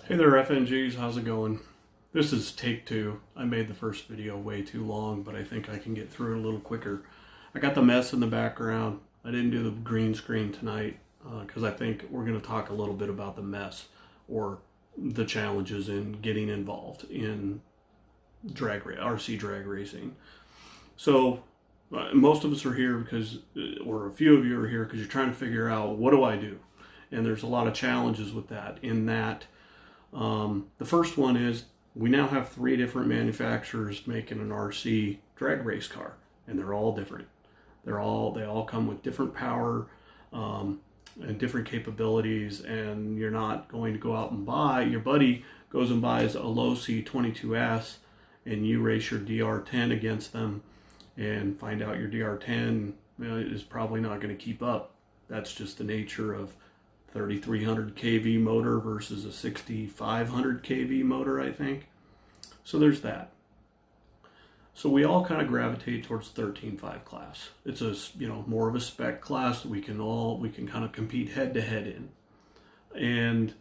Hey there, FNGs, how's it going? This is take two. I made the first video way too long, but I think I can get through it a little quicker. I got the mess in the background. I didn't do the green screen tonight because I think we're going to talk a little bit about the mess or the challenges in getting involved in RC drag racing. So most of us are here because, or a few of you are here because you're trying to figure out, what do I do? And there's a lot of challenges with that in that the first one is we now have 3 different manufacturers making an RC drag race car, and they're all different. They all come with different power and different capabilities, and you're not going to go out and buy. Your buddy goes and buys a low C 22S, and you race your DR10 against them, and find out your DR10 is probably not going to keep up. That's just the nature of 3300 kV motor versus a 6500 kV motor, I think. So there's that. So we all kind of gravitate towards 13.5 class. It's a more of a spec class that we can kind of compete head to head in.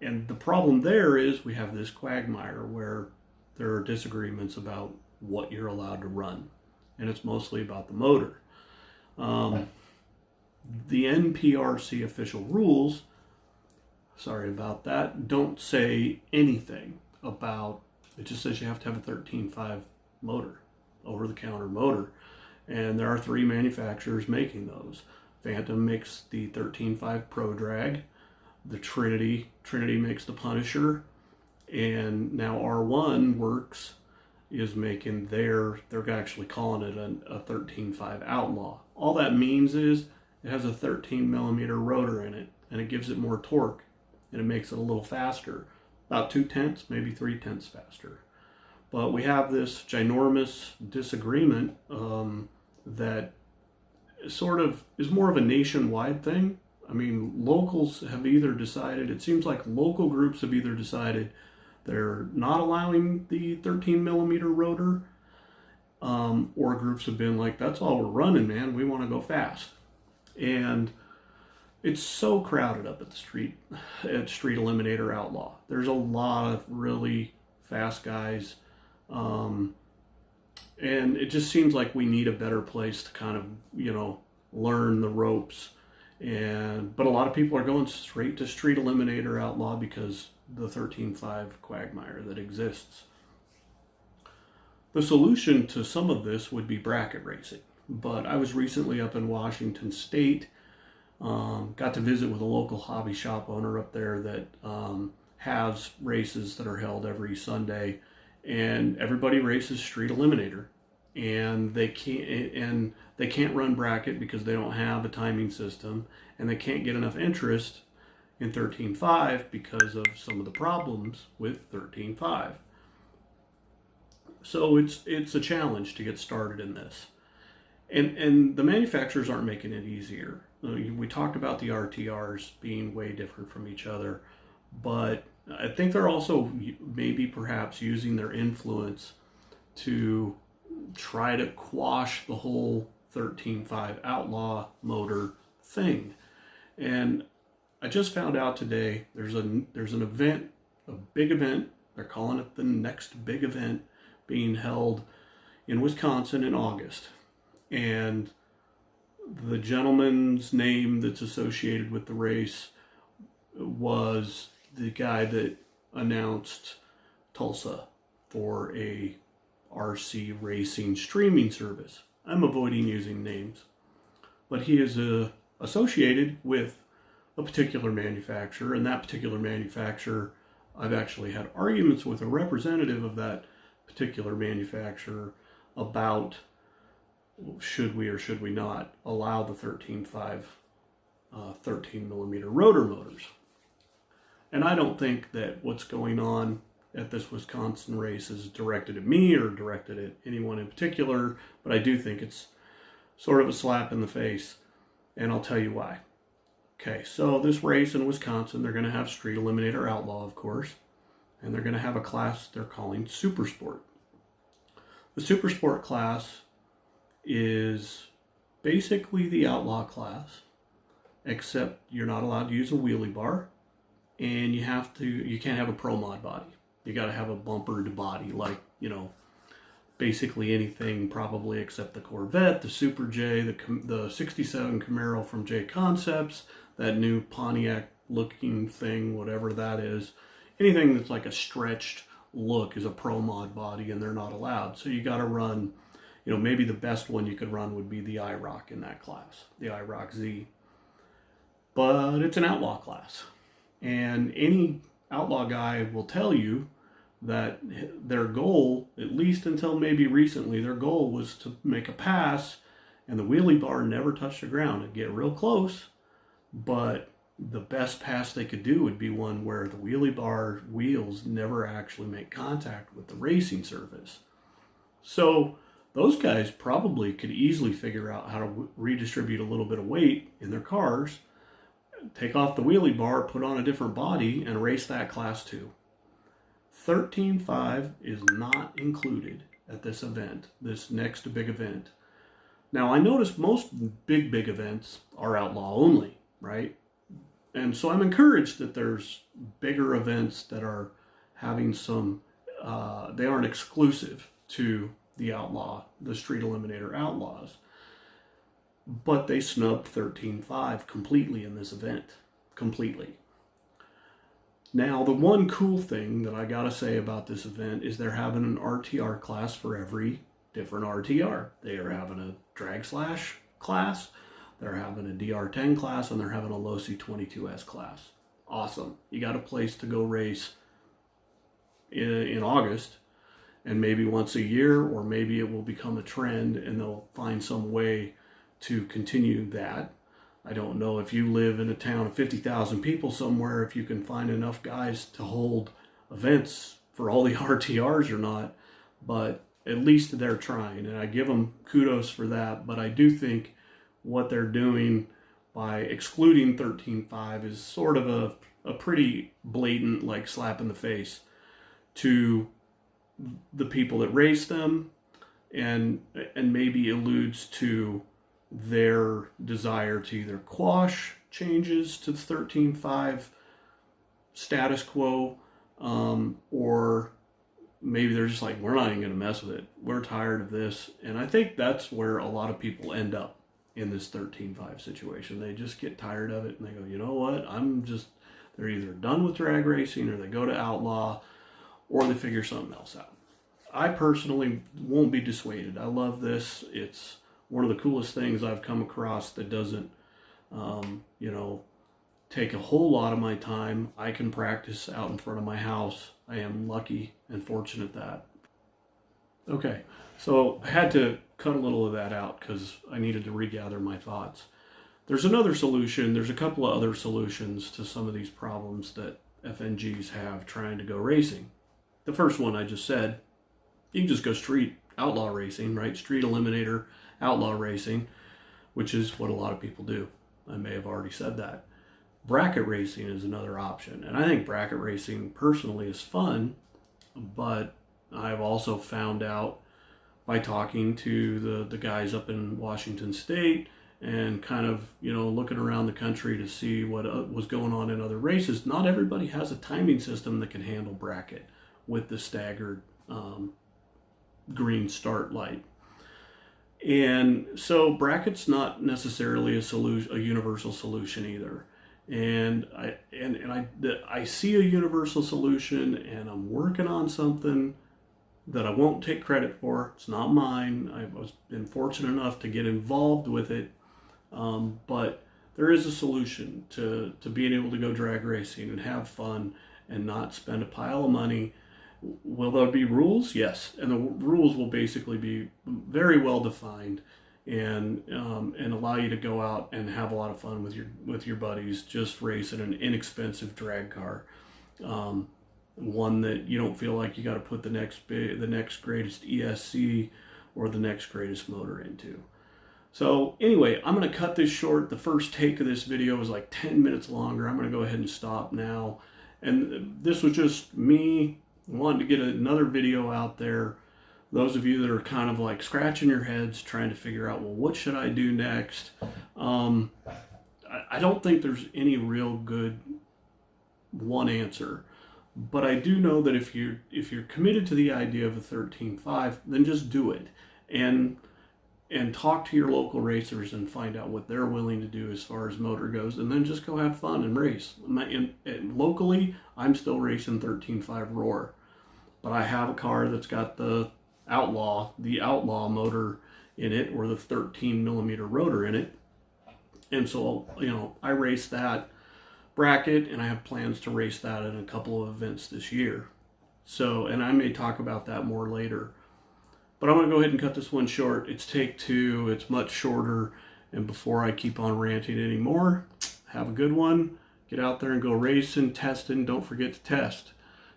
And the problem there is we have this quagmire where there are disagreements about what you're allowed to run, and it's mostly about the motor. The NPRC official rules, sorry about that, don't say anything about, it just says you have to have a 13.5 motor, over-the-counter motor. And there are 3 manufacturers making those. Phantom makes the 13.5 Pro Drag, the Trinity makes the Punisher, and now R1 Works is making they're actually calling it a 13.5 Outlaw. All that means is it has a 13 millimeter rotor in it, and it gives it more torque, and it makes it a little faster, about 0.2, maybe 0.3 faster. But we have this ginormous disagreement that sort of is more of a nationwide thing. I mean, locals have either decided, it seems like local groups have either decided they're not allowing the 13 millimeter rotor, or groups have been like, that's all we're running, man, we want to go fast. And it's so crowded up at the Street Eliminator Outlaw. There's a lot of really fast guys, and it just seems like we need a better place to kind of learn the ropes. But a lot of people are going straight to Street Eliminator Outlaw because the 13.5 quagmire that exists. The solution to some of this would be bracket racing. But I was recently up in Washington State, got to visit with a local hobby shop owner up there that has races that are held every Sunday, and everybody races Street Eliminator, and they can't run bracket because they don't have a timing system, and they can't get enough interest in 13.5 because of some of the problems with 13.5. So it's a challenge to get started in this. And the manufacturers aren't making it easier. We talked about the RTRs being way different from each other, but I think they're also maybe perhaps using their influence to try to quash the whole 13.5 Outlaw motor thing. And I just found out today there's an event, a big event, they're calling it the next big event, being held in Wisconsin in August. And the gentleman's name that's associated with the race was the guy that announced Tulsa for a RC racing streaming service. I'm avoiding using names, but he is associated with a particular manufacturer, and that particular manufacturer, I've actually had arguments with a representative of that particular manufacturer about should we or should we not allow the 13.5 13 millimeter rotor motors. And I don't think that what's going on at this Wisconsin race is directed at me or directed at anyone in particular, but I do think it's sort of a slap in the face, and I'll tell you why. Okay, so this race in Wisconsin, they're going to have Street Eliminator Outlaw, of course, and they're going to have a class they're calling Super Sport. The Super Sport class is basically the Outlaw class, except you're not allowed to use a wheelie bar, and you can't have a pro mod body. You got to have a bumpered body, like, basically anything probably except the Corvette, the Super J, the 67 Camaro from J Concepts, that new Pontiac looking thing, whatever that is. Anything that's like a stretched look is a pro mod body, and they're not allowed. So you got to run, maybe the best one you could run would be the IROC in that class, the IROC Z. But it's an outlaw class. And any outlaw guy will tell you that their goal, at least until maybe recently, their goal was to make a pass and the wheelie bar never touched the ground. It'd get real close, but the best pass they could do would be one where the wheelie bar wheels never actually make contact with the racing surface. So those guys probably could easily figure out how to redistribute a little bit of weight in their cars, take off the wheelie bar, put on a different body, and race that class too. 13.5 is not included at this event, this next big event. Now, I noticed most big events are outlaw only, right? And so I'm encouraged that there's bigger events that are having some, they aren't exclusive to the Street Eliminator Outlaws. But they snubbed 13.5 completely in this event. Completely. Now, the one cool thing that I gotta say about this event is they're having an RTR class for every different RTR. They are having a drag slash class, they're having a DR10 class, and they're having a Losi 22S class. Awesome. You got a place to go race in August, and maybe once a year, or maybe it will become a trend and they'll find some way to continue that. I don't know if you live in a town of 50,000 people somewhere, if you can find enough guys to hold events for all the RTRs or not, but at least they're trying, and I give them kudos for that. But I do think what they're doing by excluding 13.5 is sort of a pretty blatant, like, slap in the face to the people that race them, and maybe alludes to their desire to either quash changes to the 13.5 status quo, or maybe they're just like, we're not even going to mess with it. We're tired of this. And I think that's where a lot of people end up in this 13.5 situation. They just get tired of it and they go, you know what? They're either done with drag racing, or they go to outlaw, or they figure something else out. I personally won't be dissuaded. I love this. It's one of the coolest things I've come across that doesn't, take a whole lot of my time. I can practice out in front of my house. I am lucky and fortunate that. Okay, so I had to cut a little of that out because I needed to regather my thoughts. There's another solution. There's a couple of other solutions to some of these problems that FNGs have trying to go racing. The first one I just said, you can just go street outlaw racing, right? Street Eliminator outlaw racing, which is what a lot of people do. I may have already said that. Bracket racing is another option, and I think bracket racing personally is fun, but I've also found out by talking to the guys up in Washington State and kind of, looking around the country to see what was going on in other races, not everybody has a timing system that can handle bracket with the staggered green start light. And so bracket's not necessarily a universal solution either. And I see a universal solution, and I'm working on something that I won't take credit for. It's not mine. I've been fortunate enough to get involved with it, but there is a solution to being able to go drag racing and have fun and not spend a pile of money. Will there be rules? Yes, and the rules will basically be very well defined, and allow you to go out and have a lot of fun with your buddies, just racing an inexpensive drag car, one that you don't feel like you got to put the next greatest ESC or the next greatest motor into. So anyway, I'm going to cut this short. The first take of this video is like 10 minutes longer. I'm going to go ahead and stop now, and this was just me wanting to get another video out there. Those of you that are kind of like scratching your heads trying to figure out, well, what should I do next? I don't think there's any real good one answer. But I do know that if you're committed to the idea of a 13.5, then just do it, and talk to your local racers and find out what they're willing to do as far as motor goes, and then just go have fun and race. And locally, I'm still racing 13.5 Roar, but I have a car that's got the Outlaw motor in it, or the 13 millimeter rotor in it, and so I race that bracket, and I have plans to race that in a couple of events this year. So, and I may talk about that more later. But I'm going to go ahead and cut this one short. It's take 2. It's much shorter. And before I keep on ranting anymore, have a good one. Get out there and go racing, testing. Don't forget to test.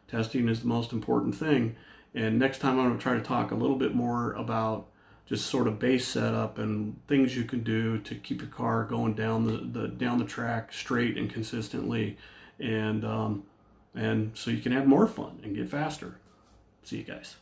Testing is the most important thing. And next time I'm going to try to talk a little bit more about just sort of base setup and things you can do to keep your car going down the track straight and consistently, and so you can have more fun and get faster. See you guys.